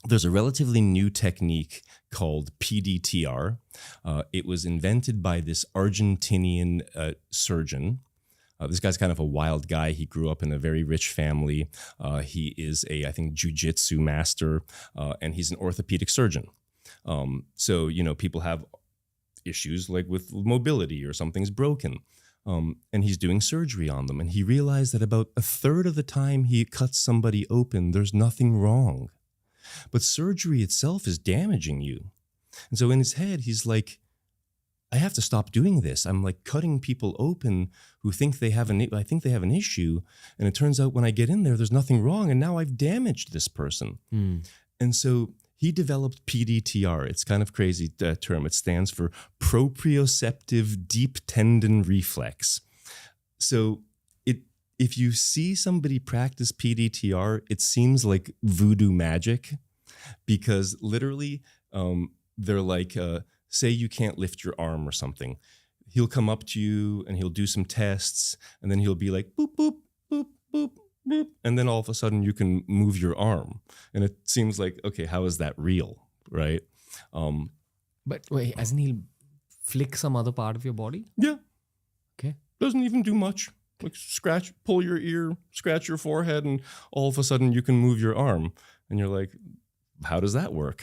there's a relatively new technique called PDTR. It was invented by this Argentinian surgeon. This guy's kind of a wild guy. He grew up in a very rich family. He is I think, jiu-jitsu master, and he's an orthopedic surgeon. So, people have issues like with mobility or something's broken. And he's doing surgery on them. And he realized that about a third of the time he cuts somebody open, there's nothing wrong. But surgery itself is damaging you. And so in his head, he's like, I have to stop doing this. I'm like cutting people open who think they have I think they have an issue. And it turns out when I get in there, there's nothing wrong. And now I've damaged this person. And so he developed PDTR. It's kind of crazy term. It stands for proprioceptive deep tendon reflex. So if you see somebody practice PDTR, it seems like voodoo magic, because literally they're like, say you can't lift your arm or something. He'll come up to you and he'll do some tests, and then he'll be like, boop, boop, boop, boop, boop. And then all of a sudden you can move your arm. And it seems like, okay, how is that real, right? But wait, hasn't he flick some other part of your body? Yeah. Okay. Doesn't even do much. Like pull your ear, scratch your forehead, and all of a sudden you can move your arm. And you're like, how does that work?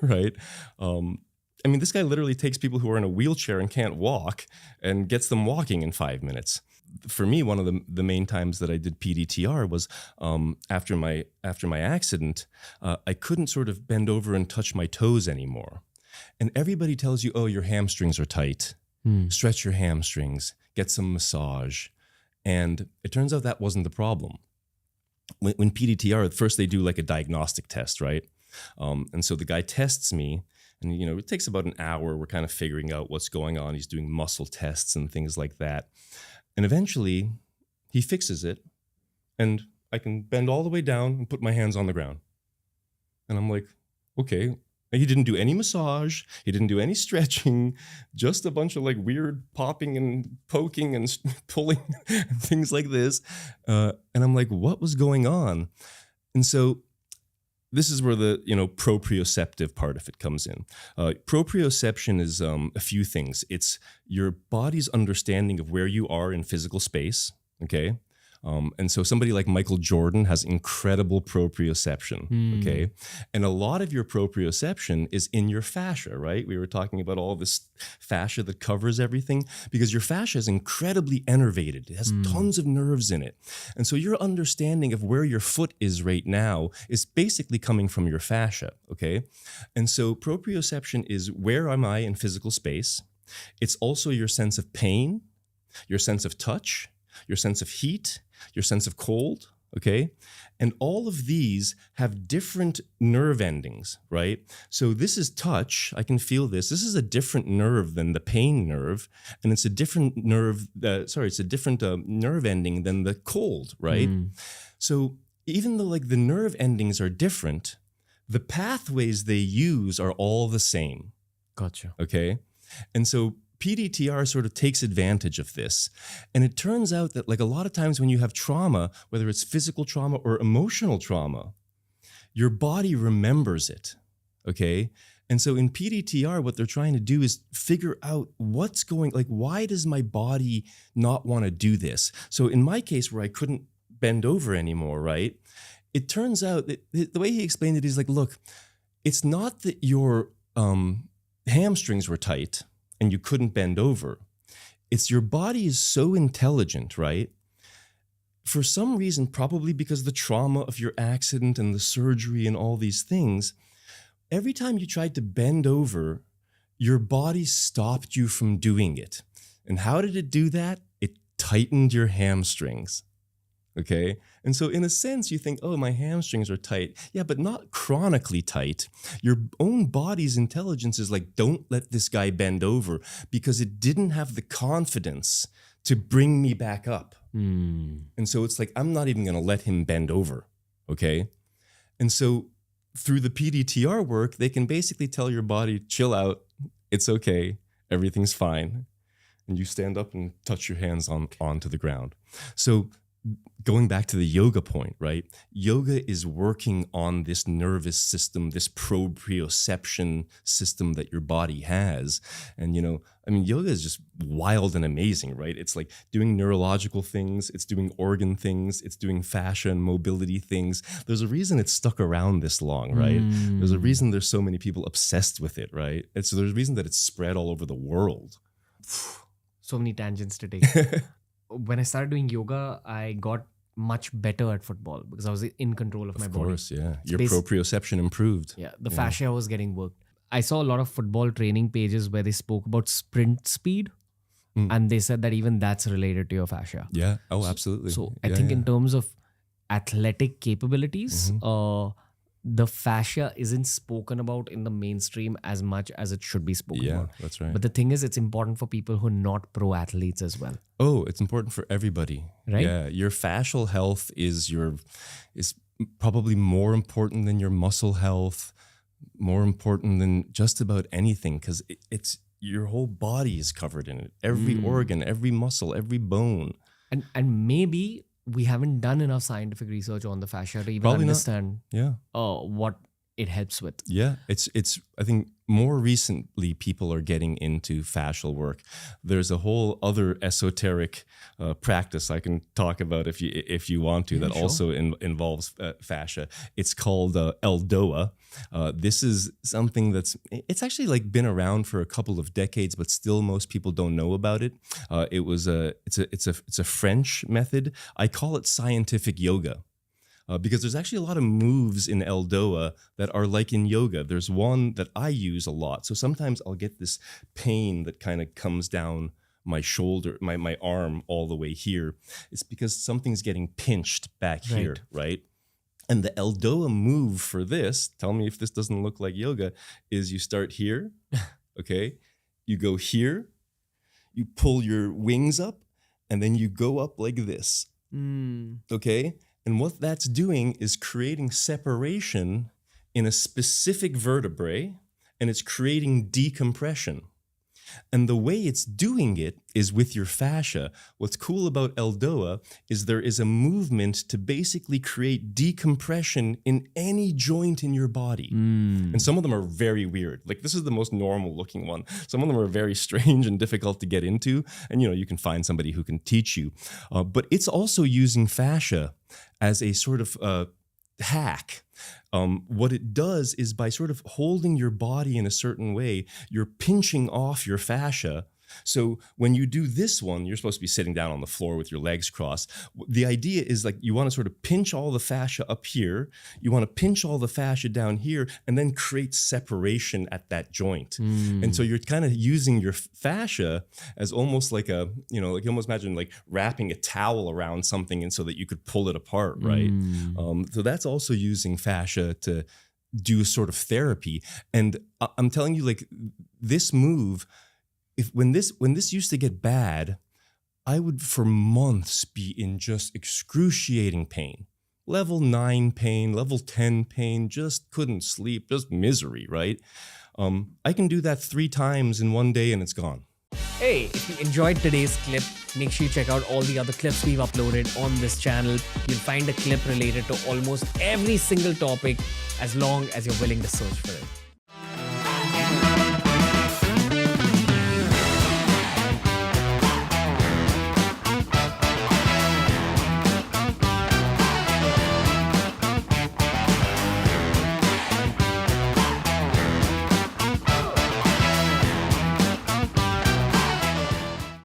Right? I mean, this guy literally takes people who are in a wheelchair and can't walk and gets them walking in 5 minutes. For me, one of the main times that I did PDTR was after my accident. I couldn't sort of bend over and touch my toes anymore. And everybody tells you, oh, your hamstrings are tight. Stretch your hamstrings, get some massage. And it turns out that wasn't the problem. When PDTR, at first they do like a diagnostic test, right? And so the guy tests me, and it takes about an hour. We're kind of figuring out what's going on. He's doing muscle tests and things like that. And eventually he fixes it, and I can bend all the way down and put my hands on the ground. And I'm like, okay. He didn't do any massage. He didn't do any stretching, just a bunch of like weird popping and poking and pulling and things like this. And I'm like, what was going on? And so this is where the proprioceptive part of it comes in. Proprioception is a few things. It's your body's understanding of where you are in physical space. Okay. And so somebody like Michael Jordan has incredible proprioception, okay? And a lot of your proprioception is in your fascia, right? We were talking about all this fascia that covers everything, because your fascia is incredibly innervated. It has tons of nerves in it. And so your understanding of where your foot is right now is basically coming from your fascia, okay? And so proprioception is, where am I in physical space? It's also your sense of pain, your sense of touch, your sense of heat, your sense of cold, okay? And all of these have different nerve endings, right? So this is touch. I can feel this. This is a different nerve than the pain nerve, and it's a different nerve, it's a different nerve ending than the cold, right? So even though like the nerve endings are different, the pathways they use are all the same. Gotcha. Okay? And so PDTR sort of takes advantage of this. And it turns out that like a lot of times when you have trauma, whether it's physical trauma or emotional trauma, your body remembers it, okay? And so in PDTR, what they're trying to do is figure out what's going, like, why does my body not want to do this? So in my case where I couldn't bend over anymore, right? It turns out that the way he explained it is like, look, it's not that your hamstrings were tight and you couldn't bend over. It's your body is so intelligent, right? For some reason, probably because of the trauma of your accident and the surgery and all these things, every time you tried to bend over, your body stopped you from doing it. And how did it do that? It tightened your hamstrings. Okay? And so in a sense, you think, oh, my hamstrings are tight. Yeah, but not chronically tight. Your own body's intelligence is like, don't let this guy bend over, because it didn't have the confidence to bring me back up. And so it's like, I'm not even going to let him bend over. Okay? And so through the PDTR work, they can basically tell your body, chill out. It's okay. Everything's fine. And you stand up and touch your hands onto the ground. So going back to the yoga point, right? Yoga is working on this nervous system, this proprioception system that your body has. And, yoga is just wild and amazing, right? It's like doing neurological things, it's doing organ things, it's doing fascia and mobility things. There's a reason it's stuck around this long, right? There's a reason there's so many people obsessed with it, right? And so there's a reason that it's spread all over the world. So many tangents to take. When I started doing yoga, I got much better at football because I was in control of my body. Of course, yeah. Your proprioception improved. Yeah, the fascia was getting worked. I saw a lot of football training pages where they spoke about sprint speed, and they said that even that's related to your fascia. Yeah. Oh, absolutely. So I think in terms of athletic capabilities, the fascia isn't spoken about in the mainstream as much as it should be spoken about. Yeah, that's right. But the thing is, it's important for people who are not pro athletes as well. Oh, it's important for everybody. Right? Yeah. Your fascial health is probably more important than your muscle health, more important than just about anything, because it's your whole body is covered in it. Every organ, every muscle, every bone. And maybe we haven't done enough scientific research on the fascia to even Probably understand Yeah. What it helps with. Yeah, it's. I think more recently people are getting into fascial work. There's a whole other esoteric practice I can talk about if you want to that sure. also involves fascia. It's called Eldoa. This is something it's actually like been around for a couple of decades, but still most people don't know about it. It's a French method. I call it scientific yoga. Because there's actually a lot of moves in Eldoa that are like in yoga. There's one that I use a lot. So sometimes I'll get this pain that kind of comes down my shoulder, my arm all the way here. It's because something's getting pinched back here, right? And the Eldoa move for this, tell me if this doesn't look like yoga, is you start here, okay? You go here, you pull your wings up, and then you go up like this, okay? And what that's doing is creating separation in a specific vertebrae, and it's creating decompression. And the way it's doing it is with your fascia. What's cool about Eldoa is there is a movement to basically create decompression in any joint in your body. And some of them are very weird. Like this is the most normal looking one. Some of them are very strange and difficult to get into. And you can find somebody who can teach you. But it's also using fascia as a sort of hack. What it does is by sort of holding your body in a certain way, you're pinching off your fascia. So when you do this one, you're supposed to be sitting down on the floor with your legs crossed. The idea is like you want to sort of pinch all the fascia up here, you want to pinch all the fascia down here, and then create separation at that joint. And so you're kind of using your fascia as almost like like you almost imagine like wrapping a towel around something and so that you could pull it apart, right? So that's also using fascia to do sort of therapy. And I'm telling you, like this move, when this used to get bad, I would for months be in just excruciating pain. Level 9 pain, level 10 pain, just couldn't sleep, just misery, right? I can do that 3 times in one day and it's gone. Hey, if you enjoyed today's clip, make sure you check out all the other clips we've uploaded on this channel. You'll find a clip related to almost every single topic as long as you're willing to search for it.